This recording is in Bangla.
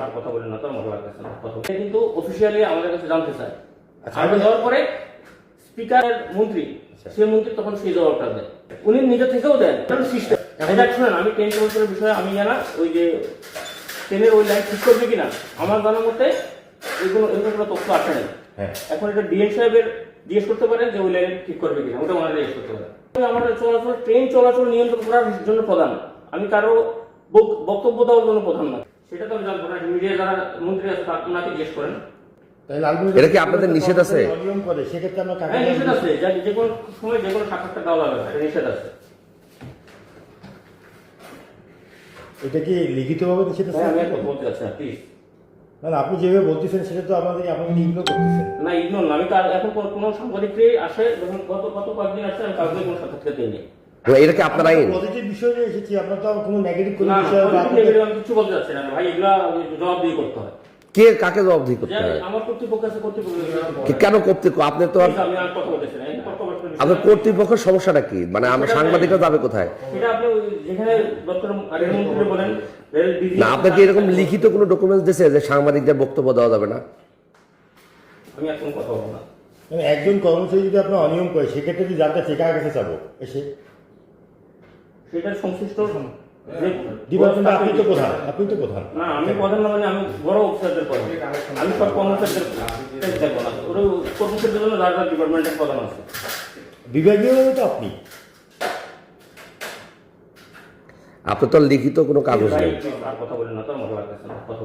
আর কথা বলেন না তো আমার লাগতেছে না কথা কিন্তু অফিশিয়ালি আমাদের কাছে জানতে চায় আমি যাওয়ার পরে স্পিকারের মন্ত্রী সে মন্ত্রী তখন সেই জবাবটা দেয় উনি নিজে থেকেও দেন সিস্টেম শুনেন আমি 10 বছরের বিষয়ে আমি জানা ওই যে ট্রেনের ওই লাইন ঠিক করবে কিনা আমার জানার মতে এগুলো কোনো তথ্য আসে নাই এখন এটা ডিএম সাহেবের জিজ্ঞেস করতে পারেন যে ওই লাইন ঠিক করবে কিনা ওটা ওনারা জিজ্ঞেস করতে পারেন আমাদের চলাচল ট্রেন চলাচল নিয়ন্ত্রণ করার জন্য প্রধান আমি কারো বক্তব্য দেওয়ার জন্য প্রধান না সেটা তো আমি জানবো না মিডিয়া যারা মন্ত্রী আছে তার ওনাকে জিজ্ঞেস করেন এটা কি আপনাদের নিষেধ আছে? সেক্ষেত্রে আমরা নিষেধ আছে যে কোনো সময় যে কোনো সাক্ষাৎকার দেওয়া যাবে না নিষেধ আছে এটা কি লিখিতভাবে নিষেধ আছে? আমি কথা বলতে চাচ্ছি না প্লিজ না আপনি যেভাবে বলতেছেন সেটা তো আমাদের আপনাকে ইগনোর করতেছেন না ইগনোর না আমি তার এখন কোনো সাংবাদিককে আসে যখন গত কয়েকদিন আসছে আমি কাউকে কোনো সাক্ষাৎকার দিইনি এটা কি আপনার আইন? পজিটিভ বিষয় নিয়ে এসেছি আমরা তো কোনো নেগেটিভ কোনো না বিষয় আমি কিছু বলতে চাচ্ছি না ভাই এগুলা জবাব দিয়ে করতে হয় কে কাকে জবাবদিহি করতে হয়? আমার কর্তৃপক্ষ আছে কর্তৃপক্ষ কেন কর্তৃপক্ষ? আপনি তো আমি আর কথা বলতেছি না আপনার কর্তৃপক্ষের সমস্যাটা কি? মানে আমরা সাংবাদিকরা যাবে কোথায়? সেটা আপনি যেখানে ডক্টর রেলমন্ত্রী বলেন রেল ডিজি না আপনাকে এরকম লিখিত কোনো ডকুমেন্টস দিয়েছে যে সাংবাদিকদের বক্তব্য দেওয়া যাবে না? আমি এখন কথা বলবো না মানে একজন কর্মচারী যদি আপনার অনিয়ম করে সেক্ষেত্রে যদি জানতে চাই কার কাছে যাবো এসে সেটা সংশ্লিষ্ট ডিপার্টমেন্টে আপনি তো প্রধান না আমি প্রধান না মানে আমি বড় অফিসারদের প্রধান আমি সব কর্মচারীদের দেখবো না ওর কর্মচারীদের জন্য যার যার ডিপার্টমেন্টের প্রধান আছে বিভাগীয় তো আপনি আপনার তো লিখিত কোনো কাগজ নেই। আর কথা বলেন না তো আমার লাগতেছে না কথা